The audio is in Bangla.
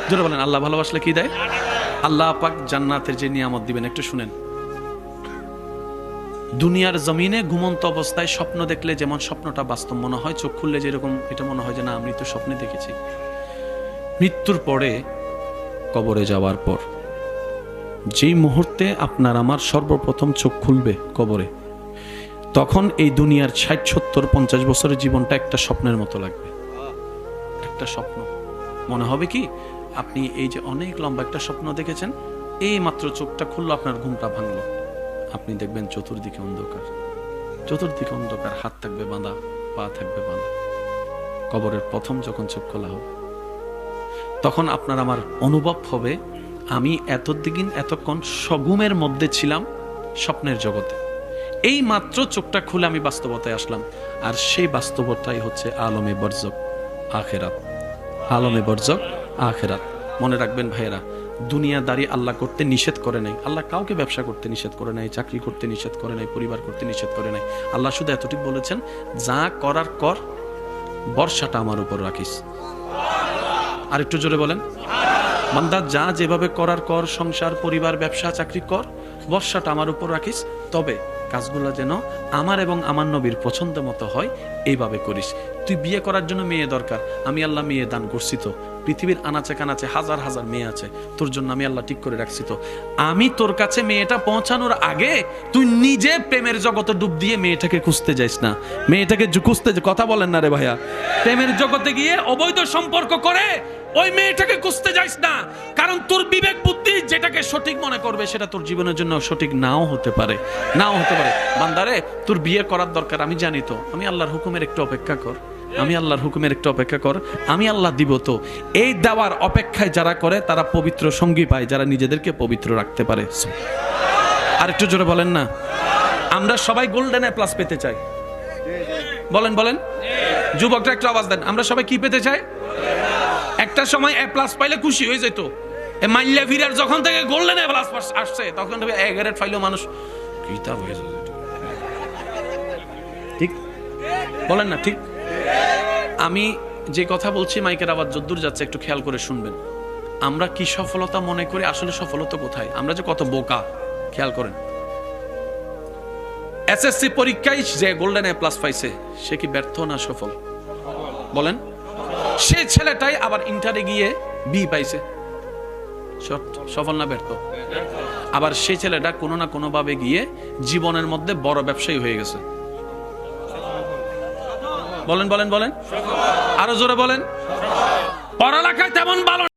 জোরে বলেন, আল্লাহ ভালোবাসলে কি দেয়? আল্লাহ পাক জান্নাতের যে নিয়ামত দিবেন একটু শুনেন। দুনিয়ার জমিনে ঘুমন্ত অবস্থায় স্বপ্ন দেখলে যেমন স্বপ্নটা বাস্তব মনে হয়, চোখ খুললে যেরকম এটা মনে হয় যে না আমি তো স্বপ্নে দেখেছি, মৃত্যুর পরে, কবরে যাওয়ার পর যেই মুহূর্তে আপনার আমার সর্বপ্রথম চোখ খুলবে কবরে, তখন এই দুনিয়ার ৬০, ৭০, ৫০ বছরের জীবনটা একটা স্বপ্নের মতো লাগবে। একটা স্বপ্ন মনে হবে কি আপনি এই যে অনেক লম্বা একটা স্বপ্ন দেখেছেন, এই মাত্র চোখটা খুললো, আপনার ঘুমটা ভাঙলো, আপনি দেখবেন চতুর্দিকে অন্ধকার, চতুর্দিকে অন্ধকার, হাত থাকবে বাঁধা, পা থাকবে বাঁধা। কবরের প্রথম যখন চোখ খোলা হবে, তখন আপনার আমার অনুভব হবে আমি এতক্ষণ সগুমের মধ্যে ছিলাম, স্বপ্নের জগতে, এই মাত্র চোখটা খুলে আমি বাস্তবতায় আসলাম। আর সেই বাস্তবতাই হচ্ছে আলমে বরজক আখেরাত। আলমে বরজক আখেরাত। মনে রাখবেন ভাইয়েরা, দুনিয়াদারি আল্লাহ করতে নিষেধ করে নাই। আল্লাহ কাউকে ব্যবসা করতে নিষেধ করে নাই, চাকরি করতে নিষেধ করে নাই, পরিবার করতে নিষেধ করে নাই। আল্লাহ শুধু এতটুকু বলেছেন, যা করার কর, বর্ষাটা আমার উপর রাখিস। আর একটু জোরে বলেন, বান্দা যা যেভাবে করার কর, সংসার, পরিবার, ব্যবসা, চাকরি কর, বর্ষাটা আমার উপর রাখিস, তবে কাজগুলো যেন আমার এবং আমার নবীর পছন্দ মতো হয়, এইভাবে করিস। তুই বিয়ে করার জন্য মেয়ে দরকার, আমি আল্লাহ মেয়ে দান করছি তো, পৃথিবীর আনাচে কানাচে হাজার হাজার মেয়ে আছে, তোর জন্য আমি আল্লাহ ঠিক করে রাখছি তো, আমি তোর কাছে মেয়েটা পৌঁছানোর আগে তুই নিজে প্রেমের জগতে ডুব দিয়ে মেয়েটাকে খুঁজতে যাইস না। মেয়েটাকে খুঁজতে, কথা বলেন না রে ভাইয়া, প্রেমের জগতে গিয়ে অবৈধ সম্পর্ক করে ওই মেয়েটাকে খুঁজতে যাইস না। কারণ তোর বিবেক বুদ্ধি যেটাকে সঠিক মনে করবে সেটা তোর জীবনের জন্য সঠিক নাও হতে পারে, নাও হতে পারে। বান্দারে, তোর বিয়ে করার দরকার, আমি জানি তো, আমি আল্লাহর হুকুমের একটু অপেক্ষা কর, আমি আল্লাহর হুকুমের একটু অপেক্ষা কর, আমি আল্লাহ দিব তো। এই দেওয়ার অপেক্ষায় যারা করে তারা পবিত্র সঙ্গী পায়, যারা নিজেদেরকে পবিত্র রাখতে পারে। আর একটু জোরে বলেন না, আমরা সবাই গোল্ডেন প্লাস পেতে চাই। বলেন বলেন, যুবকরা একটু আওয়াজ দেন, আমরা সবাই কি পেতে চাই? একটা সময় এ প্লাস পাইলে খুশি হয়ে যেত, এ মাইল্লা ফিরার যখন থেকে গোল্ডেন এ প্লাস আসছে তখন থেকে এ গ্রেড পাইলেও মানুষ কিতাব হয়ে যায়। ঠিক বলেন না? ঠিক। আমি যে কথা বলছি মাইকের আওয়াজ যদ্দূর যাচ্ছে একটু খেয়াল করে শুনবেন। আমরা কি সফলতা মনে করি, আসলে সফলতা কোথায়? আমরা যে কত বোকা, খেয়াল করেন। এসএসসি পরীক্ষায় যে গোল্ডেন এ প্লাস পাইছে সে কি ব্যর্থ না সফল? বলেন। সে ছেলেটাই আবার ইন্টারে গিয়ে বি পাইছে, সফল না ব্যর্থ? আবার সেই ছেলেটা কোনো না কোনো ভাবে গিয়ে জীবনের মধ্যে বড় ব্যবসায়ী হয়ে গেছে। বলেন বলেন বলেন, আরো জোরে বলেন। পড়ালেখায় তেমন ভালো